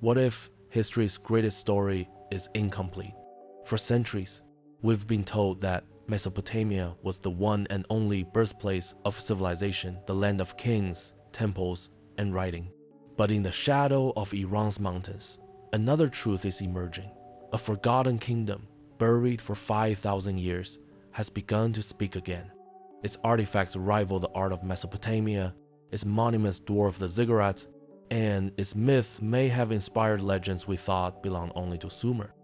What if history's greatest story is incomplete? For centuries, we've been told that Mesopotamia was the one and only birthplace of civilization, the land of kings, temples, and writing. But in the shadow of Iran's mountains, another truth is emerging. A forgotten kingdom, buried for 5,000 years, has begun to speak again. Its artifacts rival the art of Mesopotamia, its monuments dwarf the ziggurats, and its myth may have inspired legends we thought belonged only to Sumer.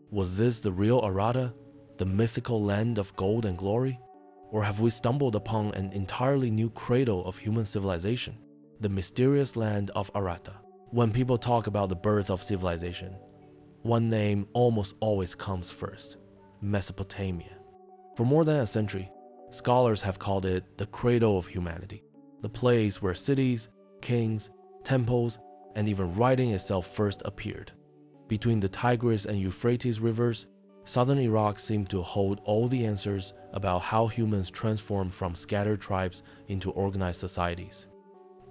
Was this the real Arata, the mythical land of gold and glory? Or have we stumbled upon an entirely new cradle of human civilization, the mysterious land of Arata? When people talk about the birth of civilization, one name almost always comes first: Mesopotamia. For more than a century, scholars have called it the cradle of humanity, the place where cities, kings, temples, and even writing itself first appeared. Between the Tigris and Euphrates rivers, southern Iraq seemed to hold all the answers about how humans transformed from scattered tribes into organized societies.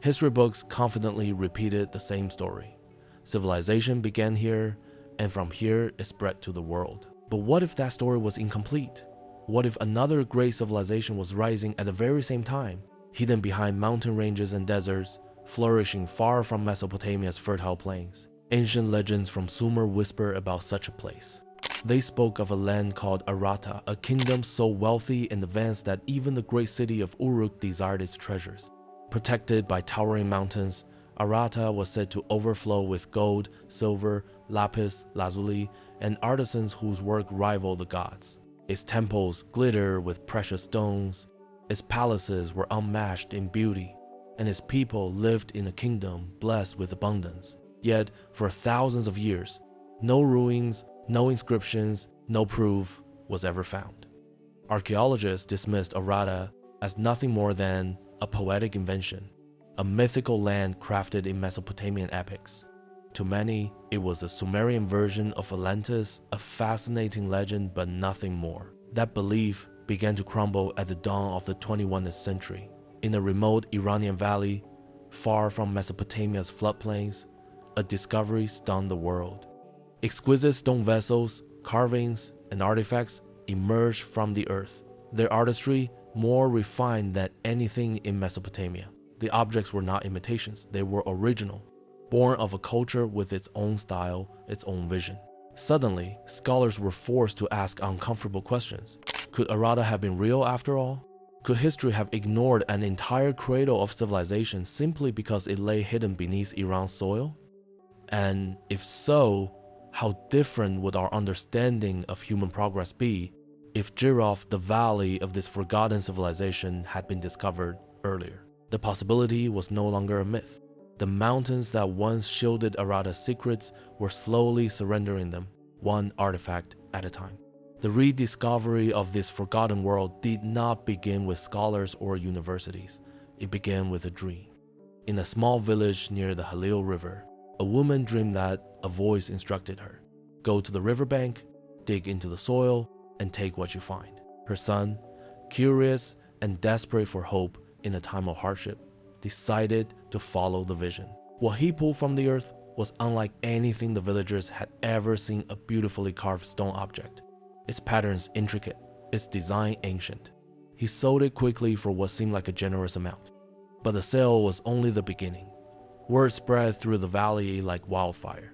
History books confidently repeated the same story. Civilization began here, and from here it spread to the world. But what if that story was incomplete? What if another great civilization was rising at the very same time, hidden behind mountain ranges and deserts, flourishing far from Mesopotamia's fertile plains? Ancient legends from Sumer whisper about such a place. They spoke of a land called Arata, a kingdom so wealthy and advanced that even the great city of Uruk desired its treasures. Protected by towering mountains, Arata was said to overflow with gold, silver, lapis lazuli, and artisans whose work rivaled the gods. Its temples glitter with precious stones, its palaces were unmatched in beauty, and its people lived in a kingdom blessed with abundance. Yet, for thousands of years, no ruins, no inscriptions, no proof was ever found. Archaeologists dismissed Arata as nothing more than a poetic invention, a mythical land crafted in Mesopotamian epics. To many, it was the Sumerian version of Atlantis, a fascinating legend but nothing more. That belief began to crumble at the dawn of the 21st century. In a remote Iranian valley, far from Mesopotamia's floodplains, a discovery stunned the world. Exquisite stone vessels, carvings, and artifacts emerged from the earth, their artistry more refined than anything in Mesopotamia. The objects were not imitations, they were original, born of a culture with its own style, its own vision. Suddenly, scholars were forced to ask uncomfortable questions. Could Arata have been real after all? Could history have ignored an entire cradle of civilization simply because it lay hidden beneath Iran's soil? And if so, how different would our understanding of human progress be if Jiraf, the valley of this forgotten civilization, had been discovered earlier? The possibility was no longer a myth. The mountains that once shielded Arata's secrets were slowly surrendering them, one artifact at a time. The rediscovery of this forgotten world did not begin with scholars or universities. It began with a dream. In a small village near the Halil River, a woman dreamed that a voice instructed her, "Go to the riverbank, dig into the soil, and take what you find." Her son, curious and desperate for hope in a time of hardship, decided to follow the vision. What he pulled from the earth was unlike anything the villagers had ever seen: a beautifully carved stone object, its patterns intricate, its design ancient. He sold it quickly for what seemed like a generous amount. But the sale was only the beginning. Word spread through the valley like wildfire.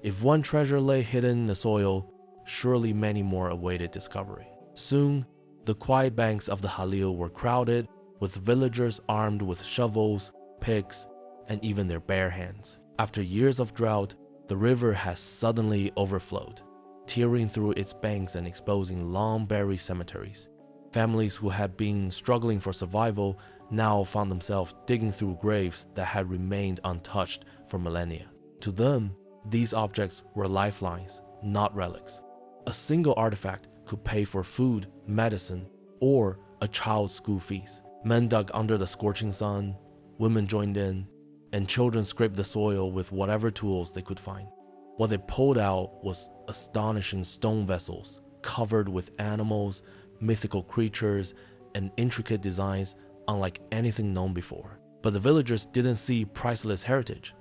If one treasure lay hidden in the soil, surely many more awaited discovery. Soon, the quiet banks of the Halil were crowded with villagers armed with shovels, picks, and even their bare hands. After years of drought, the river has suddenly overflowed, tearing through its banks and exposing long buried cemeteries. Families who had been struggling for survival now found themselves digging through graves that had remained untouched for millennia. To them, these objects were lifelines, not relics. A single artifact could pay for food, medicine, or a child's school fees. Men dug under the scorching sun, women joined in, and children scraped the soil with whatever tools they could find. What they pulled out was astonishing stone vessels covered with animals, mythical creatures, and intricate designs unlike anything known before. But the villagers didn't see priceless heritage.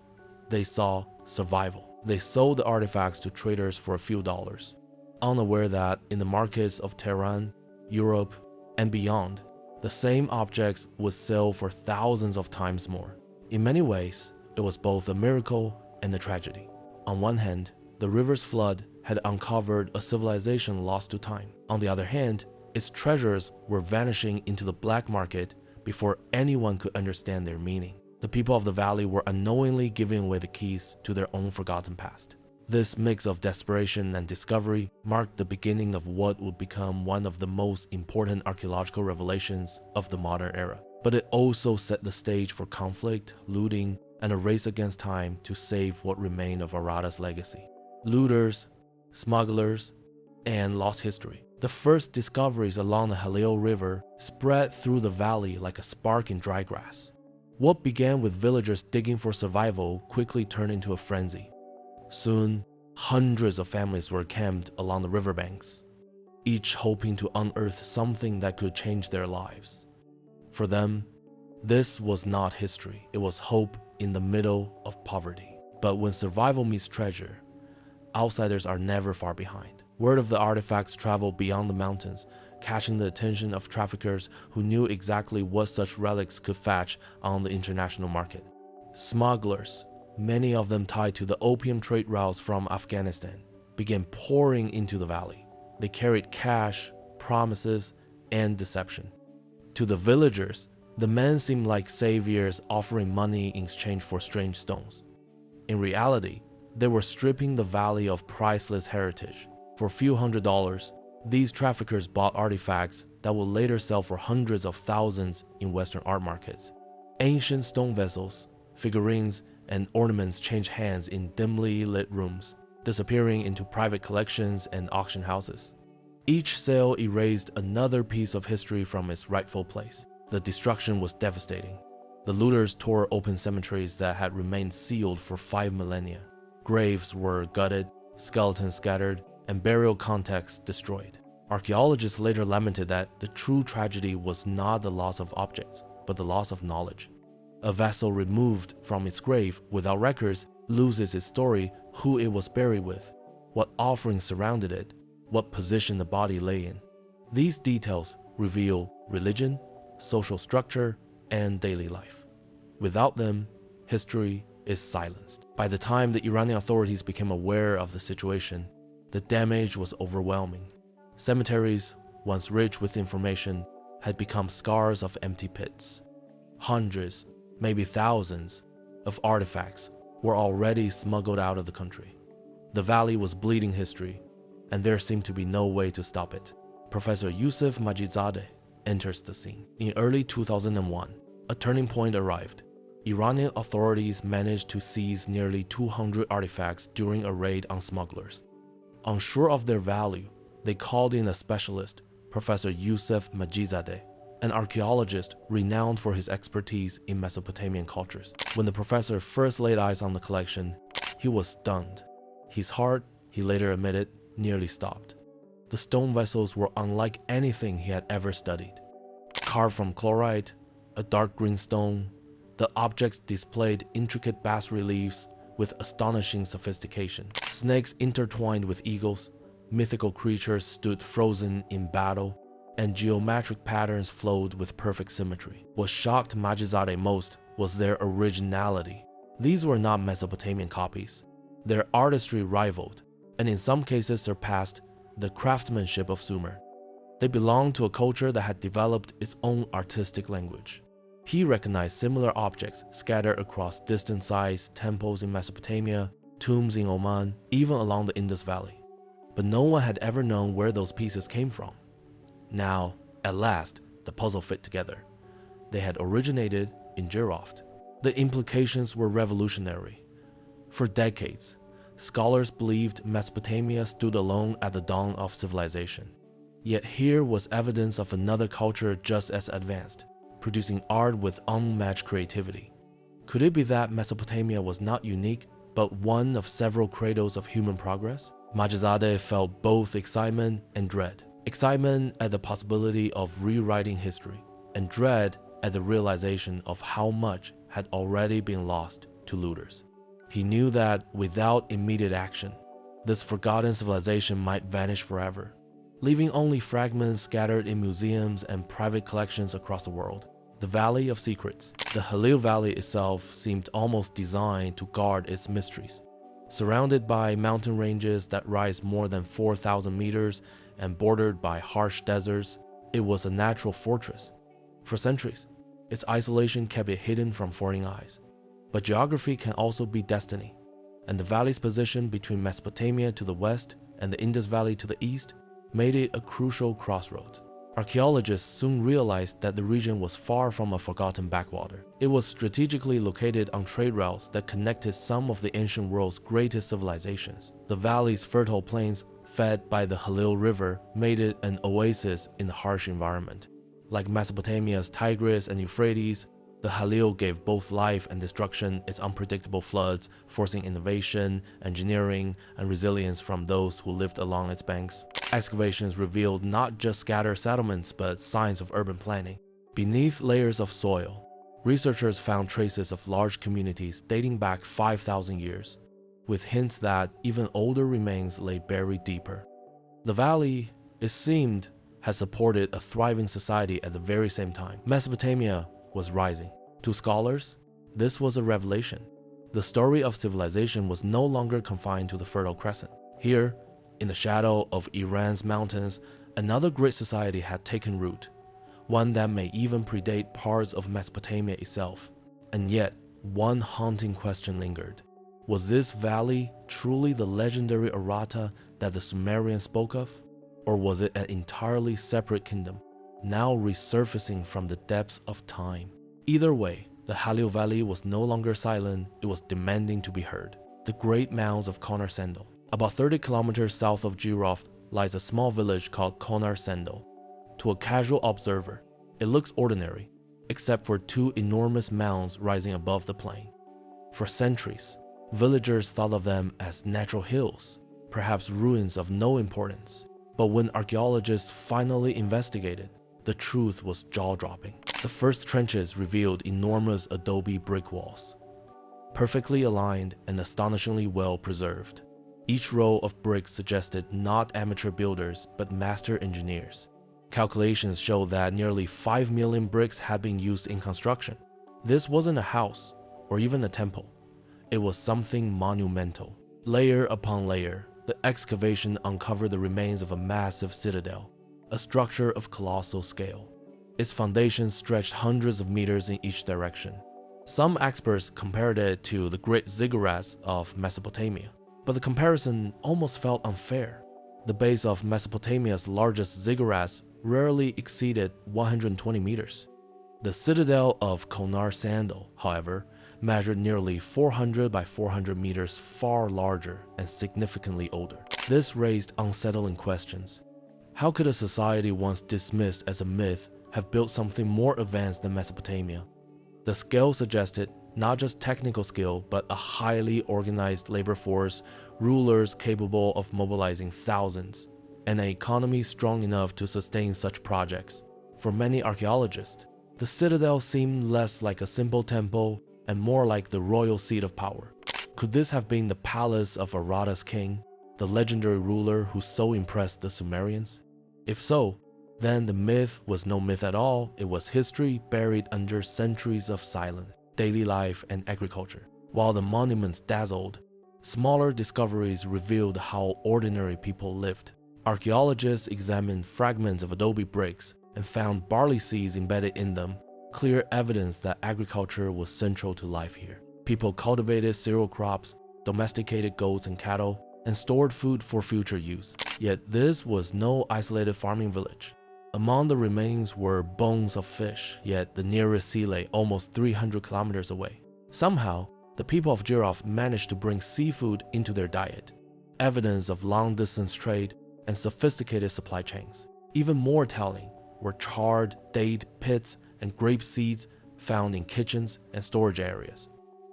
They saw survival. They sold the artifacts to traders for a few dollars, unaware that in the markets of Tehran, Europe, and beyond, the same objects would sell for thousands of times more. In many ways, it was both a miracle and a tragedy. On one hand, the river's flood had uncovered a civilization lost to time. On the other hand, its treasures were vanishing into the black market before anyone could understand their meaning. The people of the valley were unknowingly giving away the keys to their own forgotten past. This mix of desperation and discovery marked the beginning of what would become one of the most important archaeological revelations of the modern era. But it also set the stage for conflict, looting, and a race against time to save what remained of Harada's legacy. Looters, smugglers, and lost history. The first discoveries along the Halil River spread through the valley like a spark in dry grass. What began with villagers digging for survival quickly turned into a frenzy. Soon, hundreds of families were camped along the riverbanks, each hoping to unearth something that could change their lives. For them, this was not history, it was hope in the middle of poverty. But when survival meets treasure, outsiders are never far behind. Word of the artifacts traveled beyond the mountains, catching the attention of traffickers who knew exactly what such relics could fetch on the international market. Smugglers, many of them tied to the opium trade routes from Afghanistan, began pouring into the valley. They carried cash, promises, and deception. To the villagers, the men seemed like saviors offering money in exchange for strange stones. In reality, they were stripping the valley of priceless heritage. For a few $100s, these traffickers bought artifacts that would later sell for hundreds of thousands in Western art markets. Ancient stone vessels, figurines, and ornaments changed hands in dimly lit rooms, disappearing into private collections and auction houses. Each sale erased another piece of history from its rightful place. The destruction was devastating. The looters tore open cemeteries that had remained sealed for 5 millennia. Graves were gutted, skeletons scattered, and burial contexts destroyed. Archaeologists later lamented that the true tragedy was not the loss of objects, but the loss of knowledge. A vessel removed from its grave without records loses its story, who it was buried with, what offerings surrounded it, what position the body lay in. These details reveal religion, social structure, and daily life. Without them, history is silenced. By the time the Iranian authorities became aware of the situation, the damage was overwhelming. Cemeteries, once rich with information, had become scars of empty pits. Hundreds, maybe thousands, of artifacts were already smuggled out of the country. The valley was bleeding history, and there seemed to be no way to stop it. Professor Yusuf Majizadeh enters the scene. In early 2001, a turning point arrived. Iranian authorities managed to seize nearly 200 artifacts during a raid on smugglers. Unsure of their value, they called in a specialist, Professor Yusuf Majizadeh, an archaeologist renowned for his expertise in Mesopotamian cultures. When the professor first laid eyes on the collection, he was stunned. His heart, he later admitted, nearly stopped. The stone vessels were unlike anything he had ever studied. Carved from chlorite, a dark green stone, the objects displayed intricate bas-reliefs with astonishing sophistication. Snakes intertwined with eagles, mythical creatures stood frozen in battle, and geometric patterns flowed with perfect symmetry. What shocked Majizadeh most was their originality. These were not Mesopotamian copies. Their artistry rivaled, and in some cases surpassed, the craftsmanship of Sumer. They belonged to a culture that had developed its own artistic language. He recognized similar objects scattered across distant-sized temples in Mesopotamia, tombs in Oman, even along the Indus Valley. But no one had ever known where those pieces came from. Now, at last, the puzzle fit together. They had originated in Jiroft. The implications were revolutionary. For decades, scholars believed Mesopotamia stood alone at the dawn of civilization. Yet here was evidence of another culture just as advanced, producing art with unmatched creativity. Could it be that Mesopotamia was not unique, but one of several cradles of human progress? Majizadeh felt both excitement and dread. Excitement at the possibility of rewriting history, and dread at the realization of how much had already been lost to looters. He knew that without immediate action, this forgotten civilization might vanish forever, leaving only fragments scattered in museums and private collections across the world. The Valley of Secrets. The Halil Valley itself seemed almost designed to guard its mysteries. Surrounded by mountain ranges that rise more than 4,000 meters and bordered by harsh deserts, it was a natural fortress. For centuries, its isolation kept it hidden from foreign eyes. But geography can also be destiny, and the valley's position between Mesopotamia to the west and the Indus Valley to the east made it a crucial crossroads. Archaeologists soon realized that the region was far from a forgotten backwater. It was strategically located on trade routes that connected some of the ancient world's greatest civilizations. The valley's fertile plains, fed by the Halil River, made it an oasis in a harsh environment. Like Mesopotamia's Tigris and Euphrates, the Halil gave both life and destruction its unpredictable floods, forcing innovation, engineering, and resilience from those who lived along its banks. Excavations revealed not just scattered settlements but signs of urban planning. Beneath layers of soil, researchers found traces of large communities dating back 5,000 years, with hints that even older remains lay buried deeper. The valley, it seemed, had supported a thriving society at the very same time. Mesopotamia was rising. To scholars, this was a revelation. The story of civilization was no longer confined to the Fertile Crescent. Here, in the shadow of Iran's mountains, another great society had taken root, one that may even predate parts of Mesopotamia itself. And yet, one haunting question lingered. Was this valley truly the legendary Arata that the Sumerians spoke of? Or was it an entirely separate kingdom, now resurfacing from the depths of time? Either way, the Halil Valley was no longer silent, it was demanding to be heard. The Great Mounds of Konar Sendel. About 30 kilometers south of Jirov lies a small village called Konar Sendel. To a casual observer, it looks ordinary, except for two enormous mounds rising above the plain. For centuries, villagers thought of them as natural hills, perhaps ruins of no importance. But when archaeologists finally investigated, the truth was jaw-dropping. The first trenches revealed enormous adobe brick walls, perfectly aligned and astonishingly well preserved. Each row of bricks suggested not amateur builders, but master engineers. Calculations show that nearly 5 million bricks had been used in construction. This wasn't a house or even a temple. It was something monumental. Layer upon layer, the excavation uncovered the remains of a massive citadel, a structure of colossal scale. Its foundations stretched hundreds of meters in each direction. Some experts compared it to the Great Ziggurats of Mesopotamia, but the comparison almost felt unfair. The base of Mesopotamia's largest ziggurats rarely exceeded 120 meters. The citadel of Konar Sendel, however, measured nearly 400 by 400 meters, far larger and significantly older. This raised unsettling questions. How could a society once dismissed as a myth have built something more advanced than Mesopotamia? The scale suggested not just technical skill, but a highly organized labor force, rulers capable of mobilizing thousands, and an economy strong enough to sustain such projects. For many archaeologists, the citadel seemed less like a simple temple and more like the royal seat of power. Could this have been the palace of Arata's king, the legendary ruler who so impressed the Sumerians? If so, then the myth was no myth at all. It was history buried under centuries of silence, daily life, and agriculture. While the monuments dazzled, smaller discoveries revealed how ordinary people lived. Archaeologists examined fragments of adobe bricks and found barley seeds embedded in them, clear evidence that agriculture was central to life here. People cultivated cereal crops, domesticated goats and cattle, and stored food for future use. Yet this was no isolated farming village. Among the remains were bones of fish, yet the nearest sea lay almost 300 kilometers away. Somehow, the people of Jirov managed to bring seafood into their diet, evidence of long-distance trade and sophisticated supply chains. Even more telling were charred date pits and grape seeds found in kitchens and storage areas.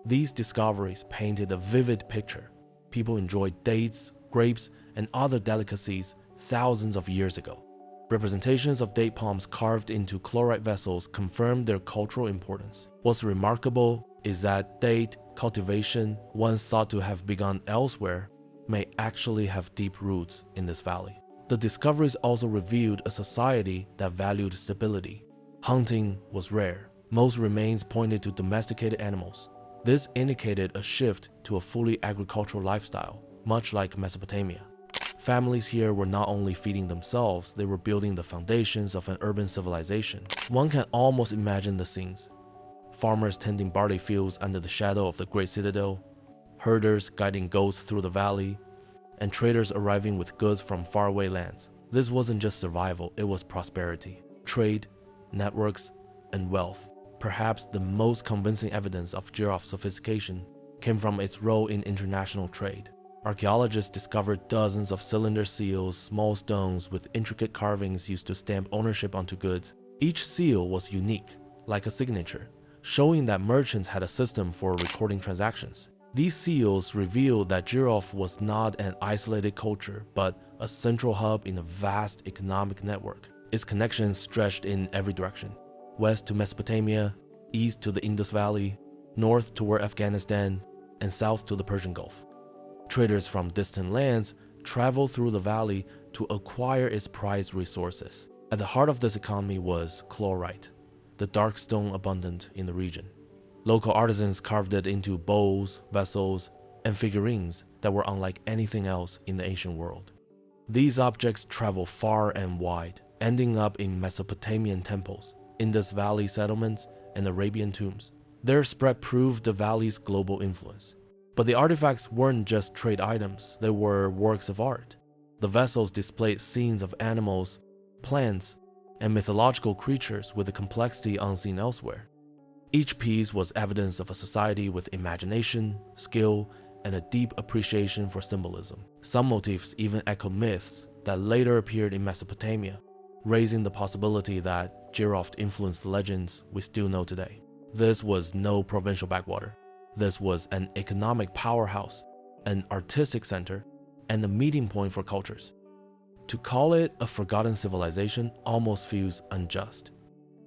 These discoveries painted a vivid picture. People enjoyed dates, grapes, and other delicacies thousands of years ago. Representations of date palms carved into chlorite vessels confirmed their cultural importance. What's remarkable is that date cultivation, once thought to have begun elsewhere, may actually have deep roots in this valley. The discoveries also revealed a society that valued stability. Hunting was rare. Most remains pointed to domesticated animals. This indicated a shift to a fully agricultural lifestyle, much like Mesopotamia. Families here were not only feeding themselves, they were building the foundations of an urban civilization. One can almost imagine the scenes. Farmers tending barley fields under the shadow of the great citadel, herders guiding goats through the valley, and traders arriving with goods from faraway lands. This wasn't just survival, it was prosperity, trade, networks, and wealth. Perhaps the most convincing evidence of Giraffe's sophistication came from its role in international trade. Archaeologists discovered dozens of cylinder seals, small stones with intricate carvings used to stamp ownership onto goods. Each seal was unique, like a signature, showing that merchants had a system for recording transactions. These seals revealed that Giraffe was not an isolated culture, but a central hub in a vast economic network. Its connections stretched in every direction: west to Mesopotamia, east to the Indus Valley, north toward Afghanistan, and south to the Persian Gulf. Traders from distant lands traveled through the valley to acquire its prized resources. At the heart of this economy was chlorite, the dark stone abundant in the region. Local artisans carved it into bowls, vessels, and figurines that were unlike anything else in the ancient world. These objects traveled far and wide, ending up in Mesopotamian temples, Indus Valley settlements, and Arabian tombs. Their spread proved the valley's global influence. But the artifacts weren't just trade items, they were works of art. The vessels displayed scenes of animals, plants, and mythological creatures with a complexity unseen elsewhere. Each piece was evidence of a society with imagination, skill, and a deep appreciation for symbolism. Some motifs even echoed myths that later appeared in Mesopotamia, raising the possibility that Giraffe influenced the legends we still know today. This was no provincial backwater. This was an economic powerhouse, an artistic center, and a meeting point for cultures. To call it a forgotten civilization almost feels unjust.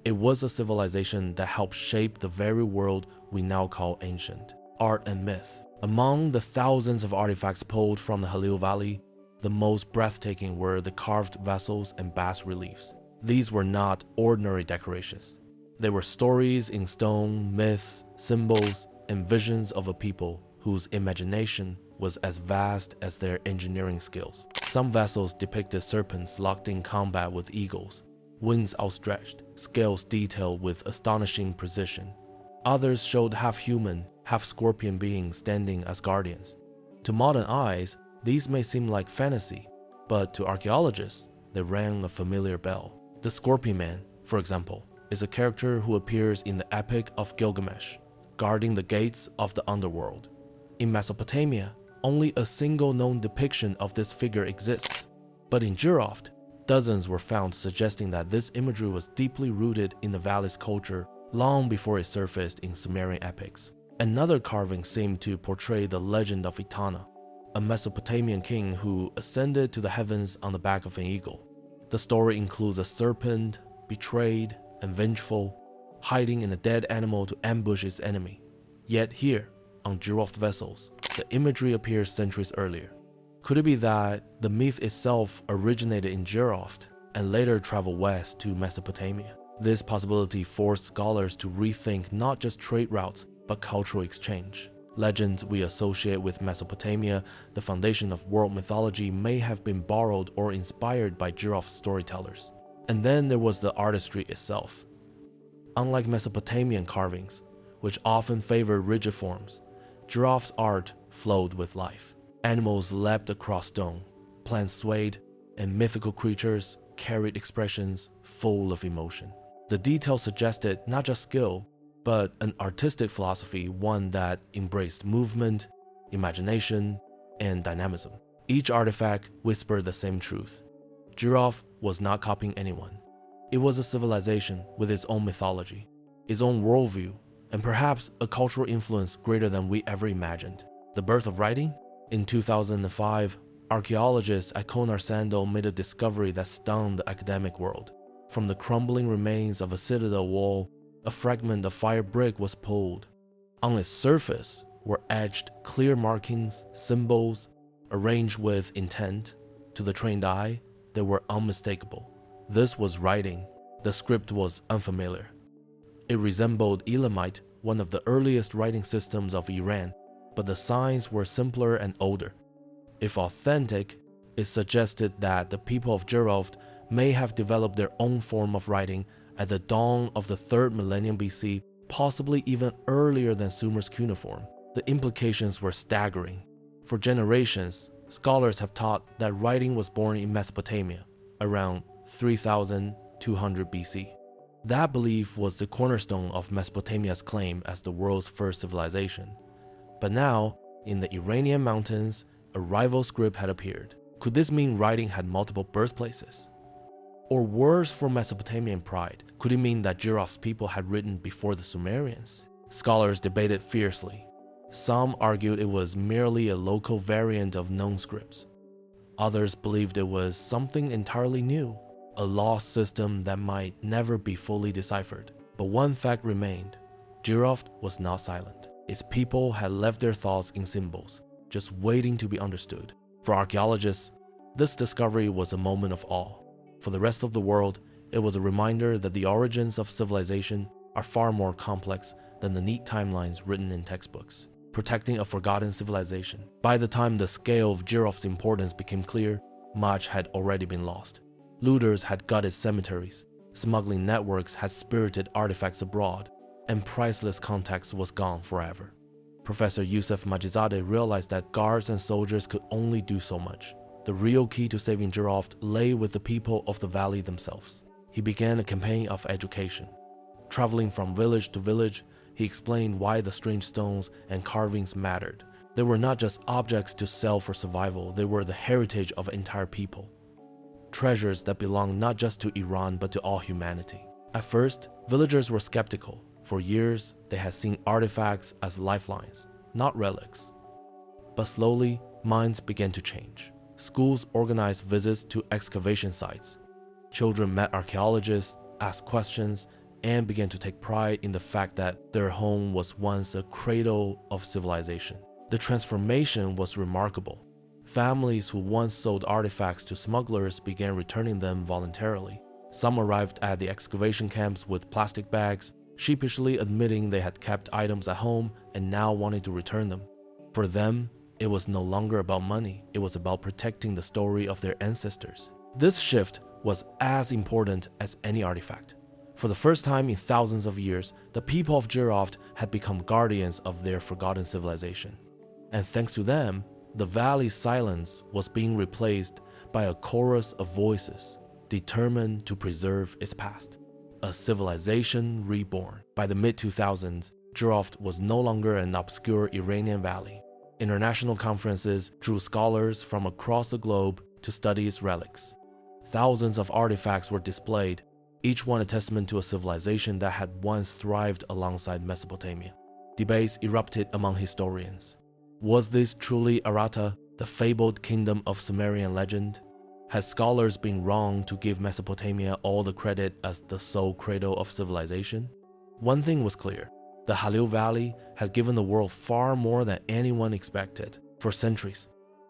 It was a civilization that helped shape the very world we now call ancient. Art and myth. Among the thousands of artifacts pulled from the Halil Valley, the most breathtaking were the carved vessels and bas-reliefs. These were not ordinary decorations. They were stories in stone, myths, symbols, and visions of a people whose imagination was as vast as their engineering skills. Some vessels depicted serpents locked in combat with eagles, wings outstretched, scales detailed with astonishing precision. Others showed half-human, half-scorpion beings standing as guardians. To modern eyes, these may seem like fantasy, but to archaeologists, they rang a familiar bell. The Scorpion Man, for example, is a character who appears in the Epic of Gilgamesh, guarding the gates of the underworld. In Mesopotamia, only a single known depiction of this figure exists, but in Giraffe, dozens were found suggesting that this imagery was deeply rooted in the valley's culture long before it surfaced in Sumerian epics. Another carving seemed to portray the legend of Etana, a Mesopotamian king who ascended to the heavens on the back of an eagle. The story includes a serpent, betrayed and vengeful, hiding in a dead animal to ambush its enemy. Yet here, on Giraffe vessels, the imagery appears centuries earlier. Could it be that the myth itself originated in Giraffe and later traveled west to Mesopotamia? This possibility forced scholars to rethink not just trade routes, but cultural exchange. Legends we associate with Mesopotamia, the foundation of world mythology, may have been borrowed or inspired by Giraffe storytellers. And then there was the artistry itself. Unlike Mesopotamian carvings, which often favored rigid forms, Giraffe's art flowed with life. Animals leapt across stone, plants swayed, and mythical creatures carried expressions full of emotion. The details suggested not just skill, but an artistic philosophy, one that embraced movement, imagination, and dynamism. Each artifact whispered the same truth. Giraffe was not copying anyone. It was a civilization with its own mythology, its own worldview, and perhaps a cultural influence greater than we ever imagined. The birth of writing? In 2005, archaeologists at Konar Sandal made a discovery that stunned the academic world. From the crumbling remains of a citadel wall, a fragment of fire brick was pulled. On its surface were etched clear markings, symbols, arranged with intent. To the trained eye, they were unmistakable. This was writing. The script was unfamiliar. It resembled Elamite, one of the earliest writing systems of Iran, but the signs were simpler and older. If authentic, it suggested that the people of Jiroft may have developed their own form of writing at the dawn of the 3rd millennium BC, possibly even earlier than Sumer's cuneiform. The implications were staggering. For generations, scholars have taught that writing was born in Mesopotamia, around 3200 BC. That belief was the cornerstone of Mesopotamia's claim as the world's first civilization. But now, in the Iranian mountains, a rival script had appeared. Could this mean writing had multiple birthplaces? Or worse for Mesopotamian pride, could it mean that Jiroft's people had written before the Sumerians? Scholars debated fiercely. Some argued it was merely a local variant of known scripts. Others believed it was something entirely new, a lost system that might never be fully deciphered. But one fact remained: Jiroft was not silent. Its people had left their thoughts in symbols, just waiting to be understood. For archaeologists, this discovery was a moment of awe. For the rest of the world, it was a reminder that the origins of civilization are far more complex than the neat timelines written in textbooks. Protecting a forgotten civilization. By the time the scale of Jiroft's importance became clear, much had already been lost. Looters had gutted cemeteries, smuggling networks had spirited artifacts abroad, and priceless context was gone forever. Professor Yusuf Majizadeh realized that guards and soldiers could only do so much. The real key to saving Jiroft lay with the people of the valley themselves. He began a campaign of education. Traveling from village to village, he explained why the strange stones and carvings mattered. They were not just objects to sell for survival, they were the heritage of an entire people. Treasures that belonged not just to Iran but to all humanity. At first, villagers were skeptical. For years, they had seen artifacts as lifelines, not relics. But slowly, minds began to change. Schools organized visits to excavation sites. Children met archaeologists, asked questions, and began to take pride in the fact that their home was once a cradle of civilization. The transformation was remarkable. Families who once sold artifacts to smugglers began returning them voluntarily. Some arrived at the excavation camps with plastic bags, sheepishly admitting they had kept items at home and now wanted to return them. For them, it was no longer about money, it was about protecting the story of their ancestors. This shift was as important as any artifact. For the first time in thousands of years, the people of Jiroft had become guardians of their forgotten civilization. And thanks to them, the valley's silence was being replaced by a chorus of voices, determined to preserve its past. A civilization reborn. By the mid-2000s, Jiroft was no longer an obscure Iranian valley. International conferences drew scholars from across the globe to study its relics. Thousands of artifacts were displayed, each one a testament to a civilization that had once thrived alongside Mesopotamia. Debates erupted among historians. Was this truly Aratta, the fabled kingdom of Sumerian legend? Had scholars been wrong to give Mesopotamia all the credit as the sole cradle of civilization? One thing was clear: the Halil Valley had given the world far more than anyone expected. For centuries,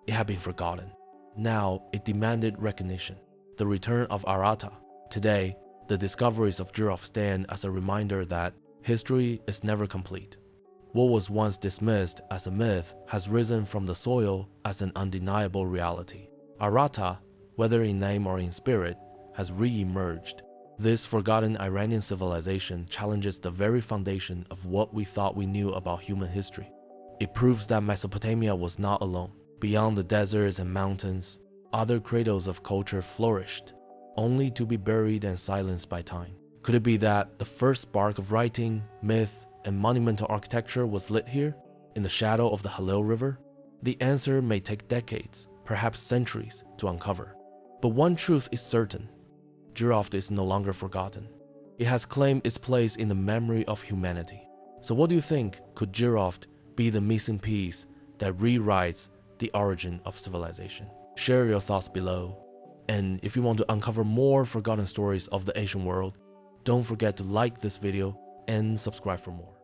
it had been forgotten. Now it demanded recognition. The return of Aratta. Today, the discoveries of Jiroft stand as a reminder that history is never complete. What was once dismissed as a myth has risen from the soil as an undeniable reality. Aratta, whether in name or in spirit, has re-emerged. This forgotten Iranian civilization challenges the very foundation of what we thought we knew about human history. It proves that Mesopotamia was not alone. Beyond the deserts and mountains, other cradles of culture flourished, only to be buried and silenced by time. Could it be that the first spark of writing, myth, and monumental architecture was lit here, in the shadow of the Halil River? The answer may take decades, perhaps centuries, to uncover. But one truth is certain: Jiroft is no longer forgotten. It has claimed its place in the memory of humanity. So what do you think? Could Jiroft be the missing piece that rewrites the origin of civilization? Share your thoughts below. And if you want to uncover more forgotten stories of the ancient world, don't forget to like this video and subscribe for more.